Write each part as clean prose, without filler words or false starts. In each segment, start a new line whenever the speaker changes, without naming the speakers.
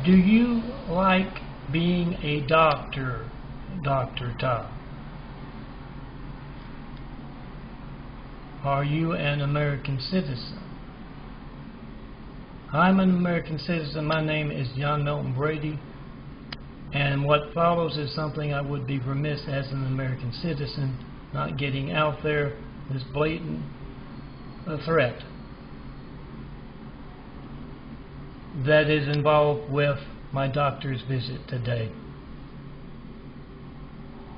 Do you like being a doctor, Dr. Top? Are you an American citizen? I'm an American citizen. My name is John Milton Brady, and what follows is something I would be remiss as an American citizen not getting out there, this blatant threat that is involved with my doctor's visit today.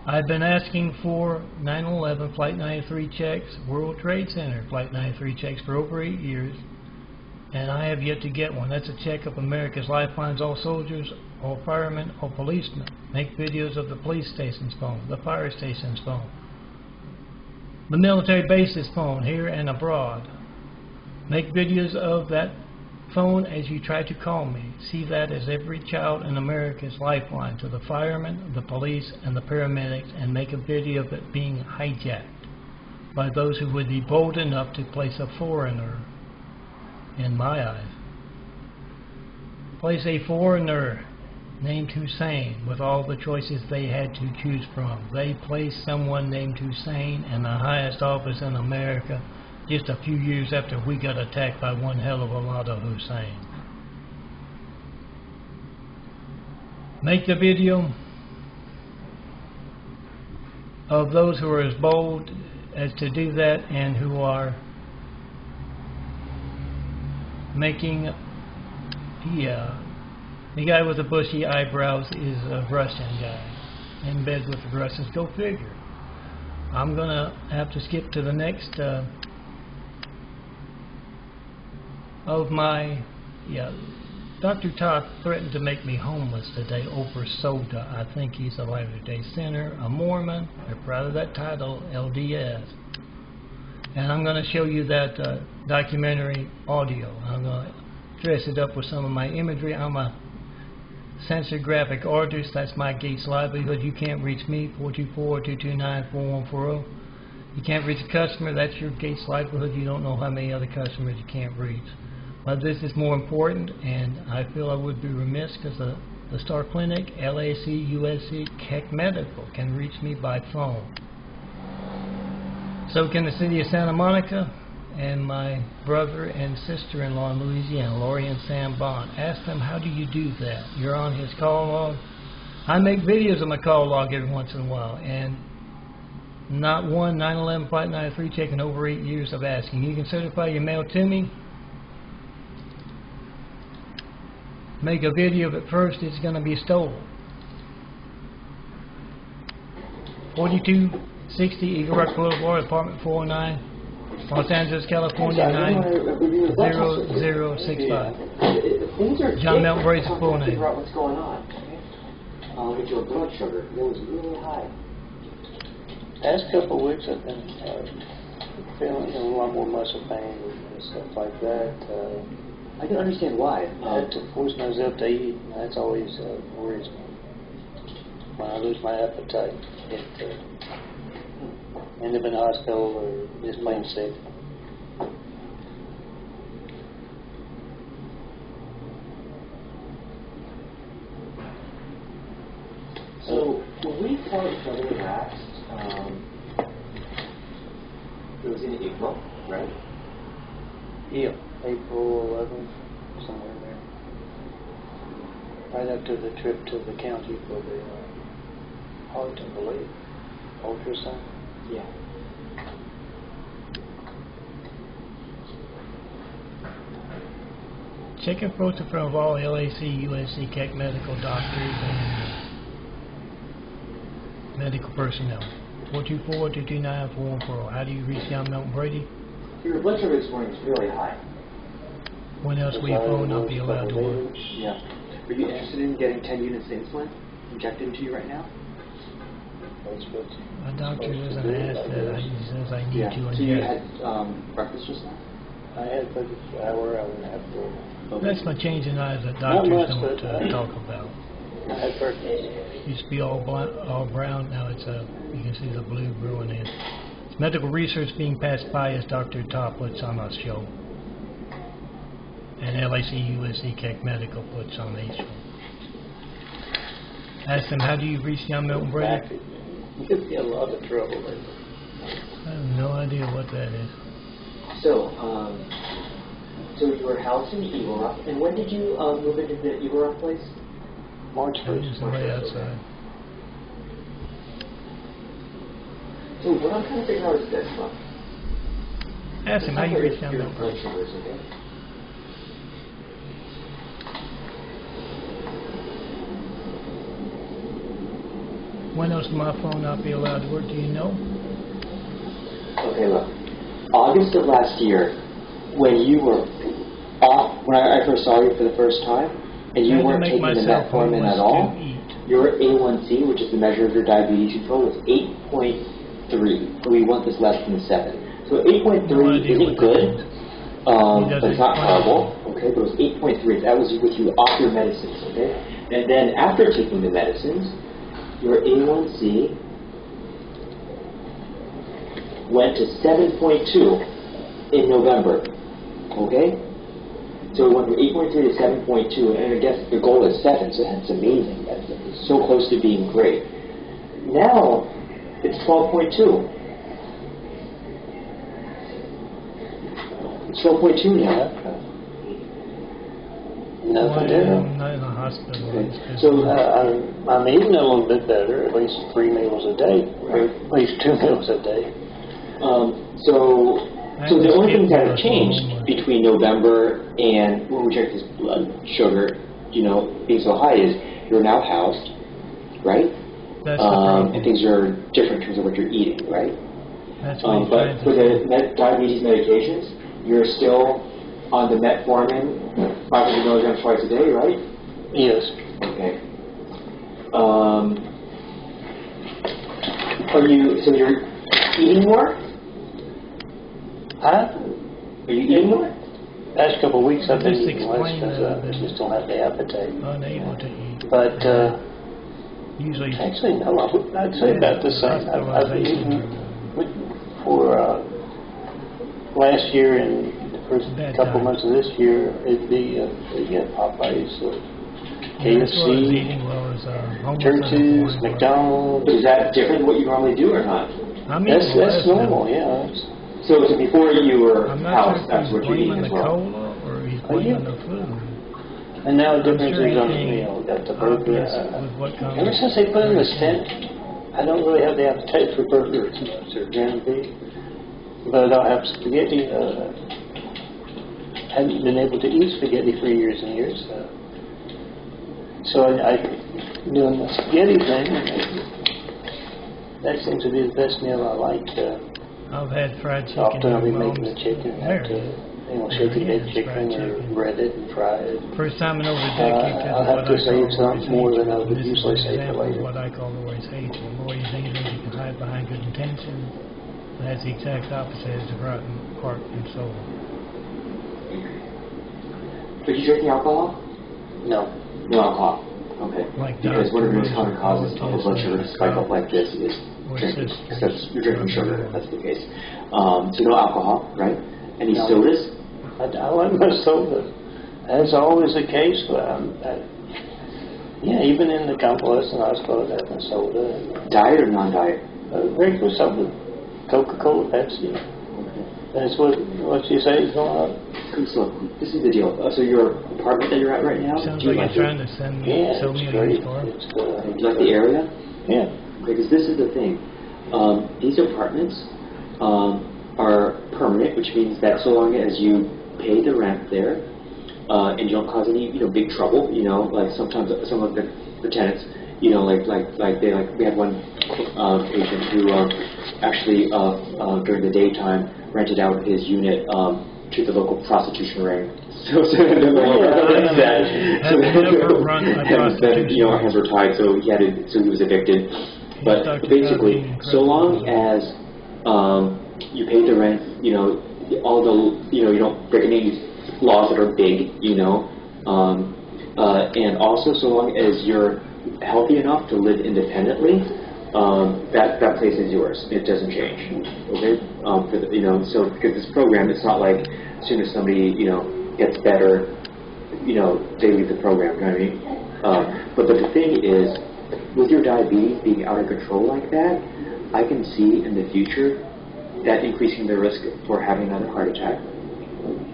I've been asking for 9/11 Flight 93 checks, World Trade Center Flight 93 checks for over 8 years, and I have yet to get one. That's a check of America's lifelines, all soldiers, all firemen, all policemen. Make videos of the police station's phone, the fire station's phone, the military base's phone here and abroad. Make videos of that phone as you try to call me. See that as every child in America's lifeline to the firemen, the police, and the paramedics, and make a video of it being hijacked by those who would be bold enough to place a foreigner, in my eyes, place a foreigner named Hussein with all the choices they had to choose from. They placed someone named Hussein in the highest office in America just a few years after we got attacked by one hell of a lot of Hussein. Make the video of those who are as bold as to do that and who are making, the guy with the bushy eyebrows is a Russian guy in bed with the Russians. Go figure. I'm gonna have to skip to the next of my, Dr. Todd threatened to make me homeless today over soda. I think he's a Latter-day Saint, a Mormon. They're proud of that title, LDS. And I'm going to show you that documentary audio. I'm going to dress it up with some of my imagery. I'm a censored graphic artist. That's my Gates livelihood. You can't reach me, 424-229-4140. You can't reach a customer. That's your Gates livelihood. You don't know how many other customers you can't reach. But this is more important, and I feel I would be remiss because the Star Clinic, LAC, USC, Keck Medical can reach me by phone. So can the city of Santa Monica and my brother and sister-in-law in Louisiana, Lori and Sam Bond. Ask them, how do you do that? You're on his call log. I make videos of my call log every once in a while, and not one 9/11 Flight 93 check in over 8 years of asking. You can certify your mail to me. Make a video of it first, it's going to be stolen. 4260 Eagle Rock Boulevard, apartment 409, Los Angeles, California, 90065. John Milton Brady's full name.
What's going on? With your blood sugar, it was really high.
Past couple of weeks I've been feeling a lot more muscle pain and stuff like that.
I can understand why.
I had to force myself to eat, and that's always worries me. When I lose my appetite, end up in the hospital or just plain sick.
So when we saw each other last, it was in April, right?
Yeah, April 11th, somewhere there. Right after the trip to the county for the heart, I believe, ultrasound.
Yeah.
Check and photo from all LAC, USC, Keck Medical doctors and medical personnel. 424-229-4140. How do you reach John Milton Brady?
Your blood sugar this morning is really high.
When else will your phone not be allowed to work?
Yeah. Are you interested in getting 10 units of insulin injected into you right now?
That's what
My doctor doesn't ask that. He says I need to inject.
So you had breakfast just now?
I had about an hour and a half ago.
Okay.
That's my change in eyes that doctors don't talk about.
I had breakfast.
It used to be all brown. Now it's you can see the blue growing in. It's medical research being passed by as Dr. Top puts on a show. And LAC USC Keck Medical puts on each one. Ask them, how do you reach Young Milton Brady?
Back, you'd be in a lot of trouble.
I have no idea what that is.
So, so you were housed in Eagle Rock, and when did you move into the Eagle Rock place?
March
I
1st.
used to lay outside.
So what I'm trying to figure out is this, look.
Ask him, how you reach Young
Your
Milton
blood
Brady?
sugars, okay?
When else will my phone not be allowed to work? Do you know?
Okay, look. August of last year, when you were off, when I first saw you for the first time, and you
I had to
weren't
make
taking the
myself
metformin
homeless
at all,
to eat.
your A1C, which is the measure of your diabetes control, was 8.3. We want this less than 7. So 8.3
No idea
isn't
what
good,
that
but it's not
explain.
horrible. Okay, but it was 8.3. That was with you off your medicines. Okay, and then after taking the medicines, your A1C went to 7.2 in November. Okay? So it went from 8.3 to 7.2, and I guess the goal is 7, so that's amazing. That's so close to being great. Now, it's 12.2. It's 12.2 now.
Nothing
Why,
there.
I'm not in the hospital.
Okay.
It's just-
So,
I'm eating a little bit better, at least 3 meals a day, or at least 2 meals a day.
So the only things that have changed between November and when we checked his blood sugar, you know, being so high is you're now housed, right?
That's the problem.
And things are different in terms of what you're eating, right?
That's what he's
But
trying
for
to
the diabetes medications, you're still on the metformin, 500 milligrams twice a day, right?
Yes.
Okay. So you're eating more?
Huh?
Are you eating more?
Past couple of weeks I've been
Just
eating less
explain
because
that a
I
bit.
just don't have the appetite.
unable to eat.
But
Usually,
actually, no, I'd say about the same. I've been eating for last year and the first
Bad
couple
time.
months of this year, it'd be Popeyes,
that's what I was
KFC,
eating well as homeless
churches,
But
McDonald's.
is that different than what you normally do or not?
I'm eating
That's
less now.
normal, yeah.
So before you were
I'm not
housed,
sure
that's
if
what
he's
you're eating
blaming
as
the
well.
cola or he's
Oh,
blaming
yeah.
the food.
And now the
I'm
difference
sure
is on,
he
got the burger.
obvious with what comes.
Ever since they put in the stent, I don't really have the appetite for burgers or ground beef. But I'll have spaghetti. Haven't been able to eat spaghetti for years and years. So I doing the spaghetti thing. That seems to be the best meal I like.
I've had fried chicken.
Often I'll be
at
making the
Mom's.
chicken,
There it is.
shaky
There it
baked
is,
chicken
fried
or
chicken.
bread it and fry it.
First time in over a decade, that's
I'll have
what
to
I
save
call
some
Roy's
more than I
hatred.
would
This is
usually
an
save for
example of
later.
what I call Roy's hatred. Roy's hatred, you can hide behind good intentions. That's the exact opposite as the rotten heart and soul.
Are you drinking alcohol?
No.
No alcohol. Okay.
Like
Because one of the most
doctors,
common causes of a blood sugar to spike up like this is
Or
drinking.
sisters.
Because you're drinking sugar, that's the case. So no alcohol, right? Any
No.
sodas?
I like my soda. That's always the case. Yeah, even in the convalescent hospital, I have my soda.
Diet or non-diet?
Regular soda. Coca-Cola, Pepsi. That's what you say is going on.
So this is the deal. So your apartment that you're at right now,
Sounds
do you
like
like
you're
it?
trying to sell me
Yeah,
a
it's
used
great.
car.
Do you like the area?
Yeah.
Because this is the thing. These apartments are permanent, which means that so long as you pay the rent there and you don't cause any big trouble, like sometimes some of the tenants, we had one patient who actually during the daytime rented out his unit to the local prostitution ring. So
I've never run a prostitution
our hands were tied, so he was evicted. But
Dr.
basically,
Cosby,
so long as you pay the rent, all the you don't break any laws that are big, and also so long as you're healthy enough to live independently, that place is yours. It doesn't change. Okay, so because this program, it's not like as soon as somebody gets better, they leave the program. You know what I mean? But the thing is, with your diabetes being out of control like that, I can see in the future that increasing the risk for having another heart attack,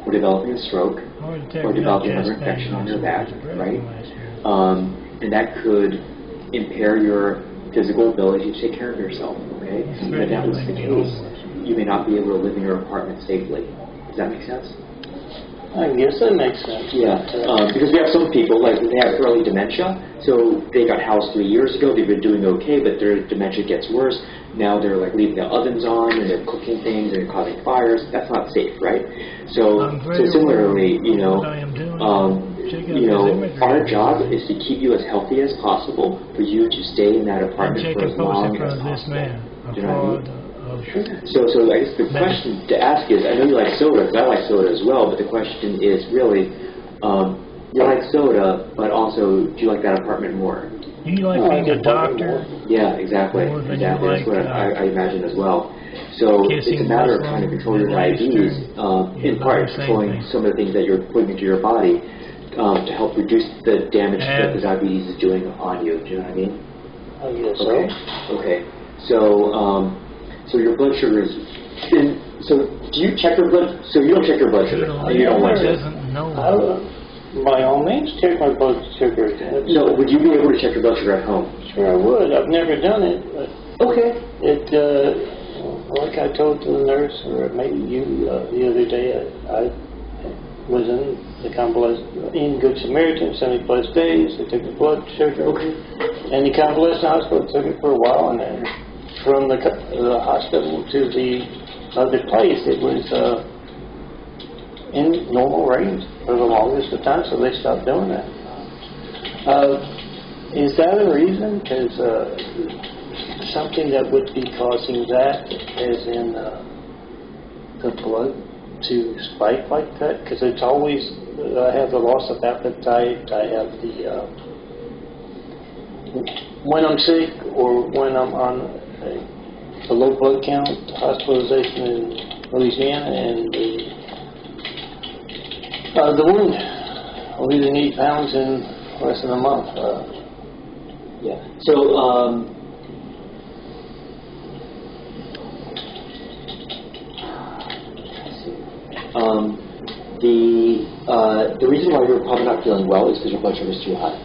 or developing a stroke, or developing another infection on your back, right? And that could impair your physical ability to take care of yourself, okay? And if that was the case, you may not be able to live in your apartment safely. Does that make sense?
I guess that makes sense.
Yeah, because we have some people, like, they have early dementia, so they got housed 3 years ago, they've been doing okay, but their dementia gets worse. Now they're, like, leaving the ovens on, and they're cooking things, and causing fires. That's not safe, right? So similarly, our job is to keep you as healthy as possible for you to stay in that apartment for as long as possible. Do you know what I mean? So I guess the question to ask is, I know you like soda, because I like soda as well, but the question is really, you like soda, but also, do you like that apartment more?
Do you like being a doctor?
Yeah, exactly. Exactly. That's what I imagine as well. So it's a matter of trying to control your diabetes, in part controlling some of the things that you're putting into your body to help reduce the damage that the diabetes is doing on you. Do you know what I mean?
I guess so.
Okay. So your blood sugar is. So do you check your blood? So you don't check your blood sugar. You don't want to.
By all means, check my blood sugar.
So would you be able to check your blood sugar at home?
Sure, I would. I've never done it, but
okay.
Like I told the nurse, or maybe you the other day, I was in the convalescent in Good Samaritan, 70+ days. They took the blood sugar.
Okay.
And the convalescent hospital took it for a while, and then from the hospital to the other place, it was in normal range for the longest of time, so they stopped doing that. Is that a reason? Because something that would be causing that, as in the blood to spike like that? Because it's always, I have the loss of appetite, I have the, when I'm sick or when I'm on a low blood count, hospitalization in Louisiana, and the wound, losing 8 pounds in less than a month.
Yeah. So, the reason why you're probably not feeling well is because your blood sugar is too high.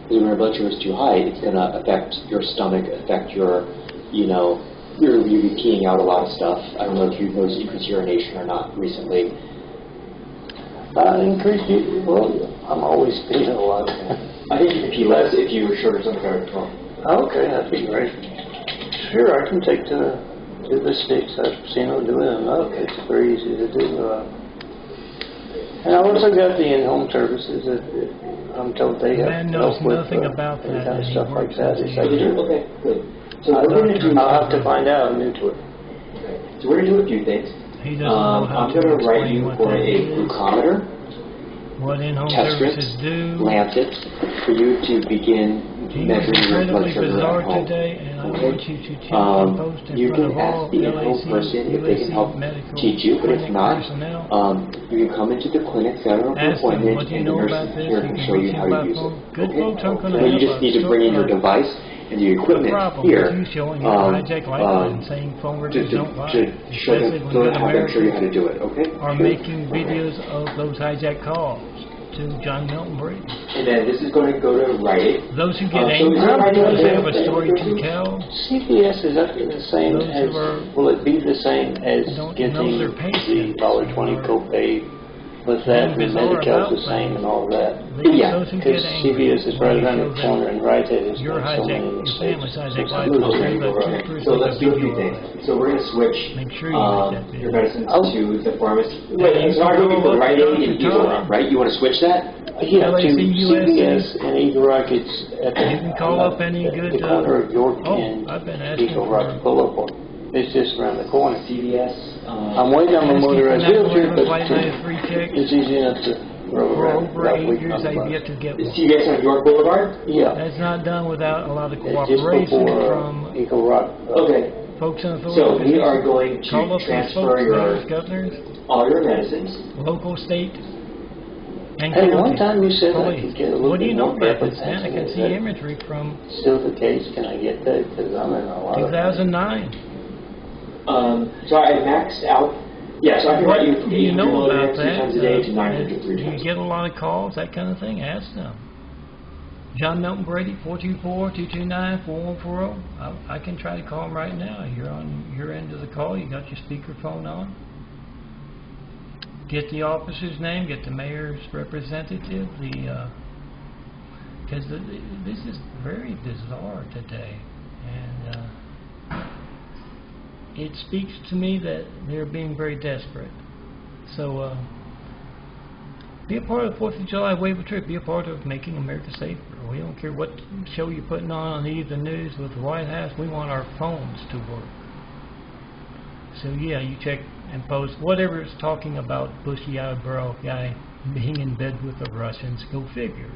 Because when your blood sugar is too high, it's going to affect your stomach, affect your, you'll be peeing out a lot of stuff. I don't know if you've noticed increased urination or not recently.
Well, I'm always peeing a lot.
I think you could pee less if you were sugar something better at home.
Okay, that'd be great. Sure, I can take to the sticks. I've seen them do it enough. It's very easy to do. And I also got the in-home services that I'm told they have help with
nothing about that,
kind of stuff like that.
Okay, good. So we're going to do.
I'll have to find out. I'm new to it.
Okay. So we're going to do a few things.
He doesn't know how
I'm going to write you for a glucometer,
what in-home
test
services
strips,
do.
lancets, for you to begin
He was
measuring your blood
incredibly
sugar
bizarre
at home.
today, and I
Okay.
want you to check and post in
You
front
can
of
ask
all
the in-home
LAC,
person if they can help
medical
teach you, but if
clinic
not,
personnel.
you can come into the clinic, set up an
Ask them,
appointment,
what do you
and the
know
nurse
about this?
here
You
can
can
show you
reach
how
him
to
by
use
phone.
it.
Good folks aren't going to
But you
help
just
us.
need to bring in your device and the equipment
problem
here
with you showing your hijack lifeline saying phone
to
reviews don't lie,
show them,
especially when
to
good
have them show you how to
Americans
do it, okay?
are making videos of those hijack calls to John Milton Brady.
And then this is going to go to Rite Aid.
Those who get
So
angry
is that right
because they
there?
have a story to tell,
CVS is that the same
Those
as?
who are-
Will it be the same as
don't
getting
know their
the
patients
$1.20 copay with that? The
bizarre
Medical's
about
the same and all that.
Yeah,
those who
Because
get angry
CVS is right
when you
around
show
the
them
corner, and Rite Aid is
your
got so many
hijack, your
mistakes.
family's hijack
So
lifeline,
Okay,
but
okay.
troopers
So
take
let's
a
do a
video
few
of
things.
that.
So we're going to switch
Make sure you make that
your
video.
medicines to the pharmacy. Wait, it's not going to be the Rite Aid and Eagle Rock, right? You want to switch that?
Yeah, to
LAC
CVS and Eagle Rock, it's at the,
You can call up any good,
the corner of York
oh,
and
I've been asking
Eagle Rock
for
Boulevard. It's just around the corner.
CVS.
I'm waiting on my motorized wheelchair, but
Flight 93 checks.
it's easy enough to roll
For
around.
over
without
8
waiting
years,
on the
I've
bus.
yet to get
Is
one.
CVS on York Boulevard?
Yeah,
That's not done without a lot of
it's just
cooperation
before
from
Eagle Rock.
Okay.
folks in authority.
So we are going
Call
to
up these
transfer
folks,
your
mayors, governors,
all your medicines.
local, state, And
Hey,
county.
one time you said I
Police.
could get a little
What do you
bit
know
more
about this,
evidence.
man? I can
Is
see
that
imagery from
still the case? Can I get that? Because I'm in a lot of...
2009.
So I maxed out. Yeah, so I can
What
write you
do
from
you
800
know about
milligrams 3
that?
times a day to 900
Do
3
you
times.
get a lot of calls, that kind of thing? Ask them. John Milton Brady, 424-229-4140. I can try to call him right now. You're on your end of the call. You got your speakerphone on. Get the officer's name. Get the mayor's representative. Because this is very bizarre today, and it speaks to me that they're being very desperate. So be a part of the 4th of July wave of truth. Be a part of making America safer. We don't care what show you're putting on the news with the White House. We want our phones to work. So yeah, you check and post whatever is talking about bushy eyebrow guy being in bed with the Russians. Go figure.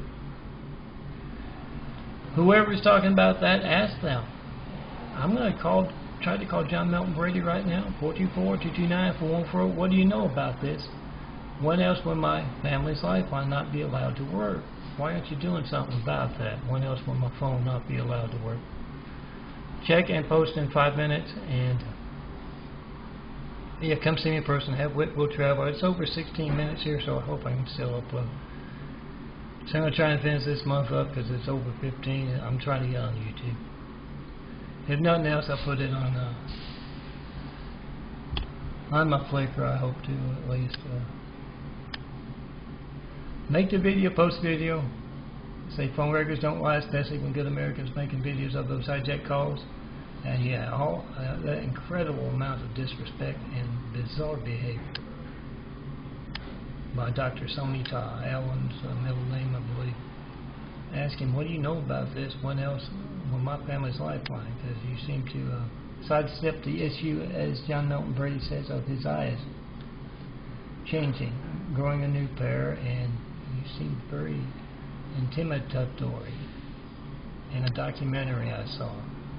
Whoever's talking about that, ask them. I'm going to try to call John Milton Brady right now. 424-229-4140. What do you know about this? When else will my family's lifeline not be allowed to work? Why aren't you doing something about that? When else will my phone not be allowed to work? Check and post in 5 minutes, and yeah, come see me in person. Have wit, will travel. It's over 16 minutes here, so I hope I can still upload. So I'm going to try and finish this month up because it's over 15. I'm trying to get on YouTube. If nothing else, I'll put it on my Flickr. I hope to at least make the video, post video. Say phone records don't lie, especially when good Americans making videos of those hijack calls. And yeah, all that incredible amount of disrespect and bizarre behavior by Dr. Sonita Allen's middle name, I believe. Ask him, what do you know about this? When else will my family's lifeline? Because you seem to sidestep the issue, as John Milton Brady says, of his eyes changing, growing a new pair, and you seem very intimidatory in a documentary I saw.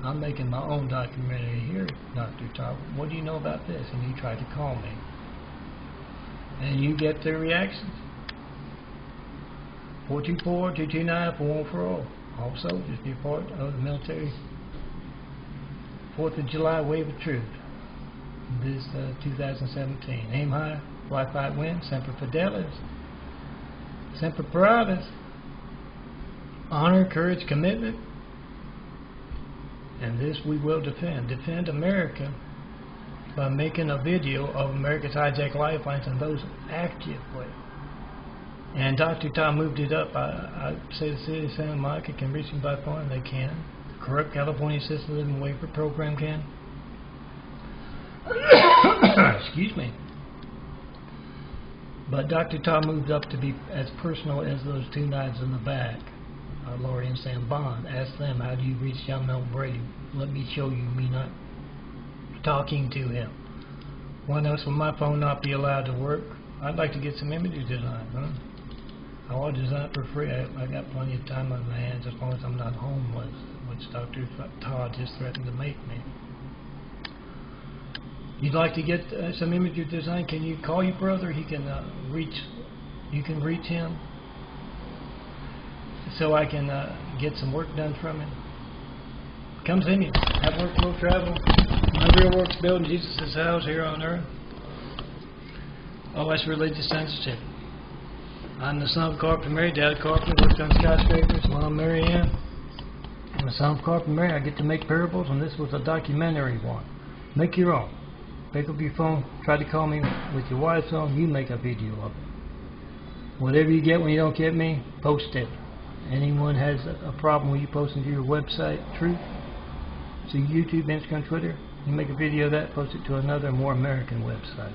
I'm making my own documentary here, Dr. Top. What do you know about this? And you try to call me. And you get their reactions. 424-229-4140. Also, just be a part of the military 4th of July Wave of Truth. This 2017. Aim high, fly fight, win. Semper Fidelis. Semper Paratus. Honor, courage, commitment. And this we will defend. Defend America by making a video of America's hijacked lifelines and those actively. And Dr. Tom moved it up. I say the city of Santa Monica can reach them by phone, and they can. The corrupt California Assisted Living Waiver Program can. Excuse me. But Dr. Tom moved up to be as personal as those two knives in the back. Laurie and Sam Bond. Ask them, how do you reach John Milton Brady? Let me show you me not talking to him. When else will my phone not be allowed to work? I'd like to get some images designed, huh? I'll design it for free. I got plenty of time on my hands as long as I'm not homeless, which Dr. Todd just threatened to make me. You'd like to get some images designed? Can you call your brother? He can you can reach him, so I can get some work done from him. Come see me. Have work, will travel. My real work's building Jesus' house here on earth. Oh, that's religious censorship. I'm the son of Carpenter Mary. Dad Carpenter worked on skyscrapers. Mom Mary Ann. I'm the son of Carpenter Mary. I get to make parables, and this was a documentary one. Make your own. Pick up your phone. Try to call me with your wife's phone. You make a video of it. Whatever you get when you don't get me, post it. Anyone has a problem with you posting to your website, Truth, so YouTube, Instagram, Twitter, you make a video of that, post it to another, more American website.